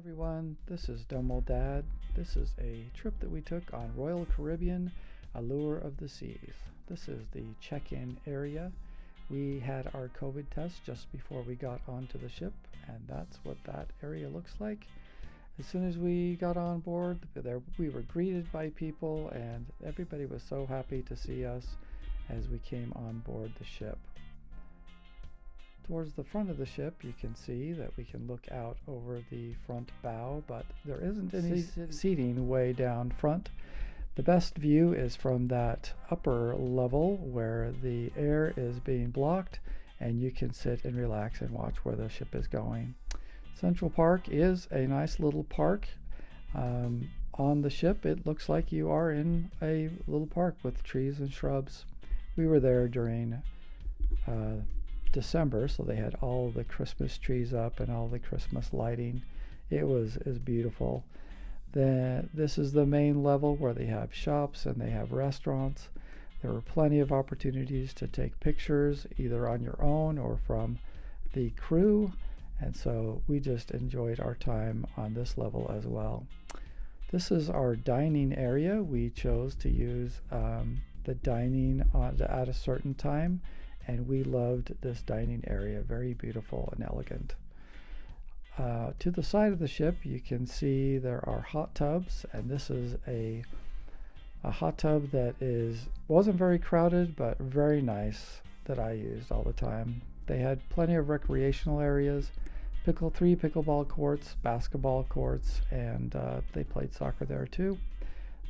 everyone, this is Dumb Dad. This is a trip that we took on Royal Caribbean Allure of the Seas. This is the check-in area. We had our COVID test just before we got onto the ship, and that's what that area looks like. As soon as we got on board, we were greeted by people, and everybody was so happy to see us as we came on board the ship. Towards the front of the ship, you can see that we can look out over the front bow, but there isn't any seating way down front. The best view is from that upper level where the air is being blocked, and you can sit and relax and watch where the ship is going. Central Park is a nice little park. On the ship, it looks like you are in a little park with trees and shrubs. We were there during December, so they had all the Christmas trees up and all the Christmas lighting. It was beautiful. This is the main level where they have shops and they have restaurants. There were plenty of opportunities to take pictures either on your own or from the crew, and so we just enjoyed our time on this level as well. This is our dining area. We chose to use the dining at a certain time, and we loved this dining area. Very beautiful and elegant. To the side of the ship, you can see there are hot tubs, and this is a hot tub that wasn't very crowded but very nice, that I used all the time. They had plenty of recreational areas, three pickleball courts, basketball courts, and they played soccer there too.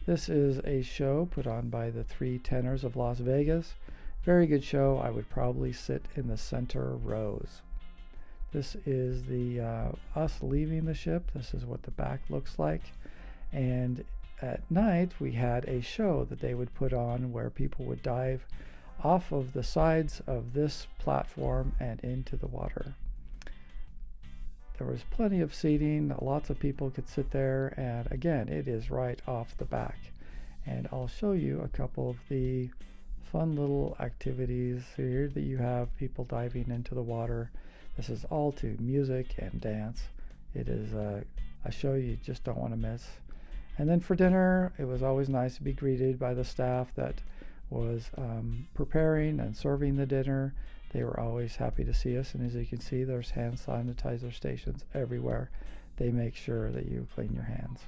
This is a show put on by the Three Tenors of Las Vegas. Very good show. I would probably sit in the center rows. This is us leaving the ship. This is what the back looks like. And at night we had a show that they would put on where people would dive off of the sides of this platform and into the water. There was plenty of seating. Lots of people could sit there, and again, it is right off the back. And I'll show you a couple of the fun little activities here that you have people diving into the water. This is all to music and dance. It is a show you just don't want to miss. And then for dinner, it was always nice to be greeted by the staff that was preparing and serving the dinner. They were always happy to see us, and as you can see, there's hand sanitizer stations everywhere. They make sure that you clean your hands.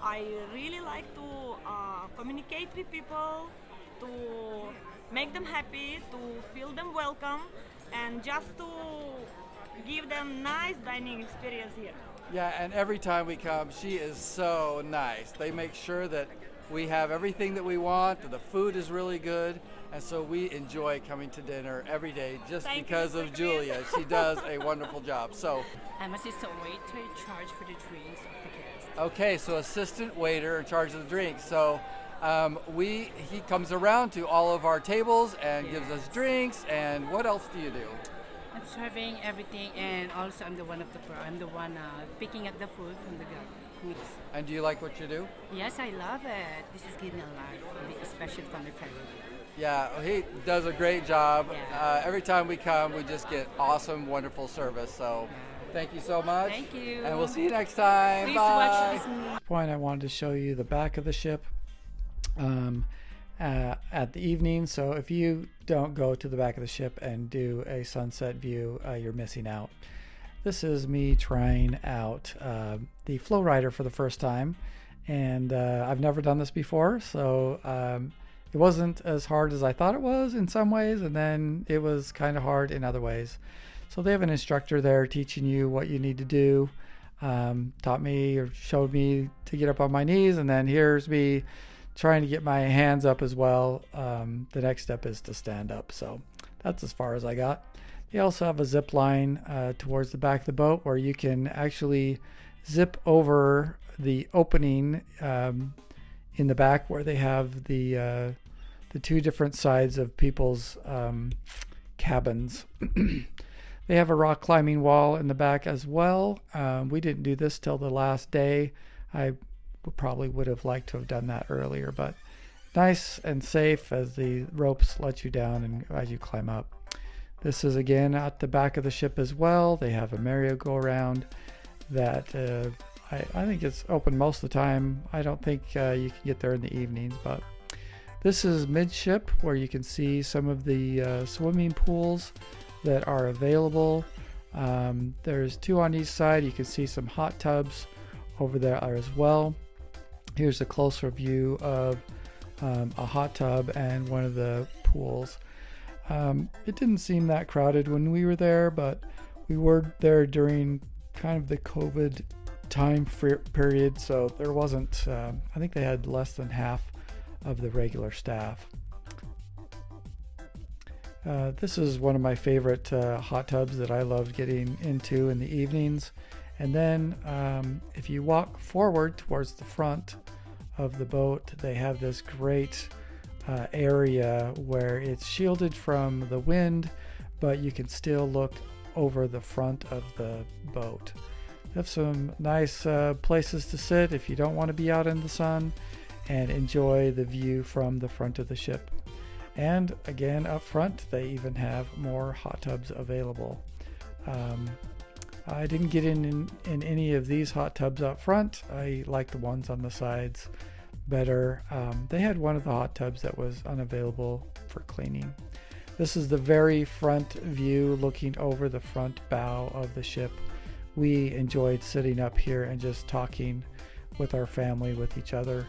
I really like to communicate with people, to make them happy, to feel them welcome, and just to give them nice dining experience here. Yeah, and every time we come, she is so nice. They make sure that we have everything that we want, and the food is really good, and so we enjoy coming to dinner every day just because of Julia. She does a wonderful job. So I'm assistant waiter in charge for the drinks of the guests. Okay, so assistant waiter in charge of the drinks. So he comes around to all of our tables and gives us drinks. And what else do you do? I'm serving everything, and also I'm the one picking up the food from the garden. And do you like what you do? Yes, I love it. This is giving a life, especially from the family. Yeah, he does a great job. Yeah. Every time we come, we just get awesome, wonderful service. So thank you so much. Thank you. And we'll see you next time. Please Bye. watch this. At this point, I wanted to show you the back of the ship at the evening. So if you don't go to the back of the ship and do a sunset view, you're missing out. This is me trying out the Flowrider for the first time, and I've never done this before, so it wasn't as hard as I thought it was in some ways, and then it was kind of hard in other ways. So they have an instructor there teaching you what you need to do. Taught me or showed me to get up on my knees, and then here's me trying to get my hands up as well. The next step is to stand up, so that's as far as I got. They also have a zip line towards the back of the boat where you can actually zip over the opening in the back where they have the two different sides of people's cabins. They have a rock climbing wall in the back as well. We didn't do this till the last day. I probably would have liked to have done that earlier, but nice and safe as the ropes let you down and as you climb up. This is again at the back of the ship as well. They have a merry-go-round that I think it's open most of the time. I don't think you can get there in the evenings, but this is midship, where you can see some of the swimming pools that are available. There's 2 on each side. You can see some hot tubs over there as well. Here's a closer view of a hot tub and one of the pools. It didn't seem that crowded when we were there, but we were there during kind of the COVID time period, so there wasn't, I think they had less than half of the regular staff. This is one of my favorite hot tubs that I loved getting into in the evenings. And then if you walk forward towards the front of the boat, they have this great area where it's shielded from the wind, but you can still look over the front of the boat. They have some nice places to sit if you don't want to be out in the sun, and enjoy the view from the front of the ship. And again, up front, they even have more hot tubs available. I didn't get in any of these hot tubs up front. I like the ones on the sides better. They had one of the hot tubs that was unavailable for cleaning. This is the very front view looking over the front bow of the ship. We enjoyed sitting up here and just talking with our family, with each other,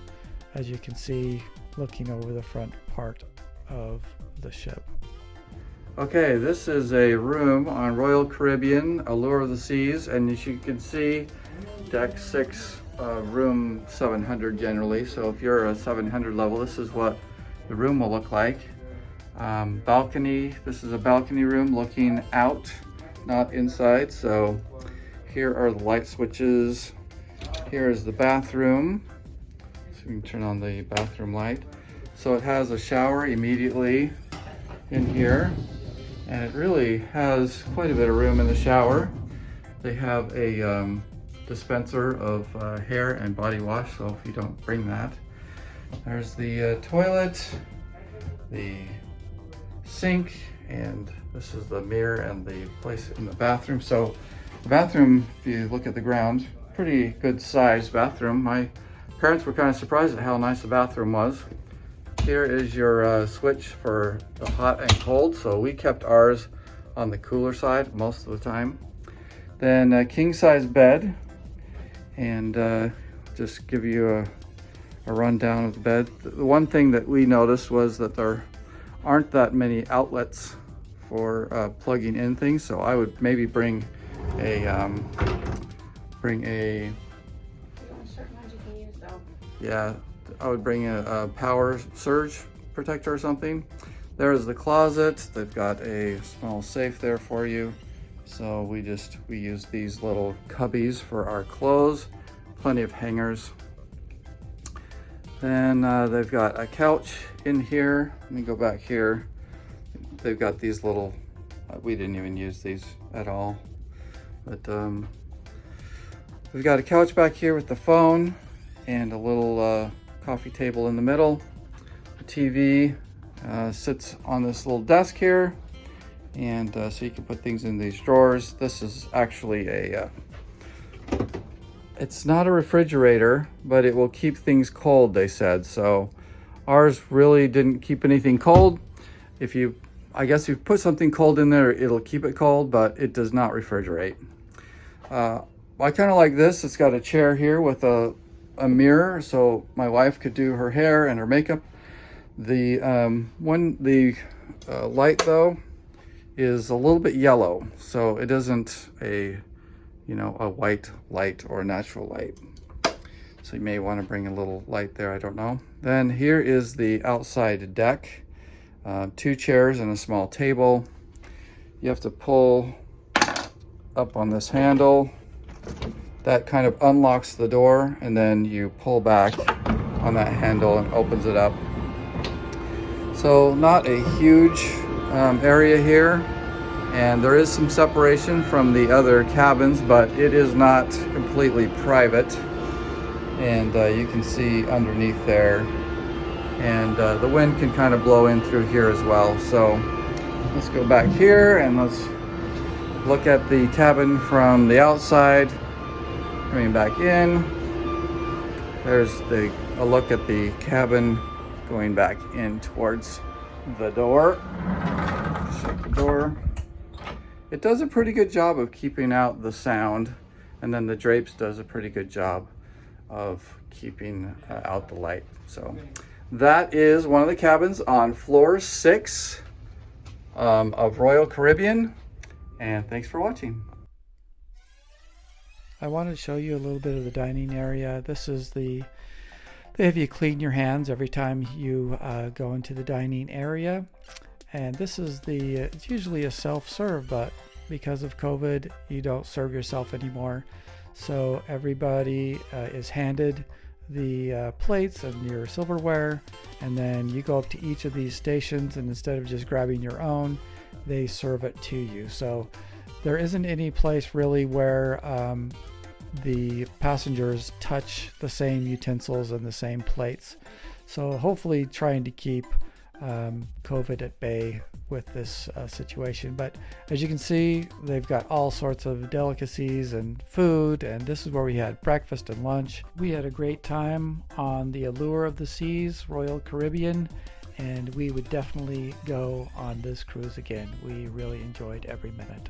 as you can see, looking over the front part of the ship. Okay, this is a room on Royal Caribbean, Allure of the Seas, and as you can see, deck 6, room 700 generally. So if you're a 700 level, this is what the room will look like. Balcony, this is a balcony room looking out, not inside. So here are the light switches. Here is the bathroom. So you can turn on the bathroom light. So it has a shower immediately in here, and it really has quite a bit of room in the shower. They have a dispenser of hair and body wash, so if you don't bring that. There's the toilet, the sink, and this is the mirror and the place in the bathroom. So the bathroom, if you look at the ground, pretty good sized bathroom. My parents were kind of surprised at how nice the bathroom was. Here is your switch for the hot and cold. So we kept ours on the cooler side most of the time. Then a king size bed, and just give you a rundown of the bed. The one thing that we noticed was that there aren't that many outlets for plugging in things. So I would maybe bring a yeah, I would bring a power surge protector or something. There's the closet. They've got a small safe there for you. So we use these little cubbies for our clothes. Plenty of hangers. Then they've got a couch in here. Let me go back here. They've got these little, we didn't even use these at all. But we've got a couch back here with the phone and a little coffee table in the middle. The TV sits on this little desk here, and so you can put things in these drawers. This is actually it's not a refrigerator, but it will keep things cold, they said. So ours really didn't keep anything cold. I guess if you put something cold in there, it'll keep it cold, but it does not refrigerate. I kind of like this. It's got a chair here with a mirror, so my wife could do her hair and her makeup. The light though is a little bit yellow, so it isn't a white light or a natural light. So you may want to bring a little light there, I don't know. Then here is the outside deck. 2 chairs and a small table. You have to pull up on this handle. That kind of unlocks the door, and then you pull back on that handle and opens it up. So not a huge area here, and there is some separation from the other cabins, but it is not completely private. And you can see underneath there, and the wind can kind of blow in through here as well. So Let's go back here and let's look at the cabin from the outside. Coming back in. There's a look at the cabin going back in towards the door. Shut the door. It does a pretty good job of keeping out the sound, and then the drapes does a pretty good job of keeping out the light. So that is one of the cabins on floor 6 of Royal Caribbean, and thanks for watching. I wanted to show you a little bit of the dining area. This is they have you clean your hands every time you go into the dining area. And this is it's usually a self-serve, but because of COVID, you don't serve yourself anymore. So everybody is handed the plates and your silverware, and then you go up to each of these stations, and instead of just grabbing your own, they serve it to you. So there isn't any place really where the passengers touch the same utensils and the same plates. So hopefully trying to keep COVID at bay with this situation. But as you can see, they've got all sorts of delicacies and food, and this is where we had breakfast and lunch. We had a great time on the Allure of the Seas, Royal Caribbean, and we would definitely go on this cruise again. We really enjoyed every minute.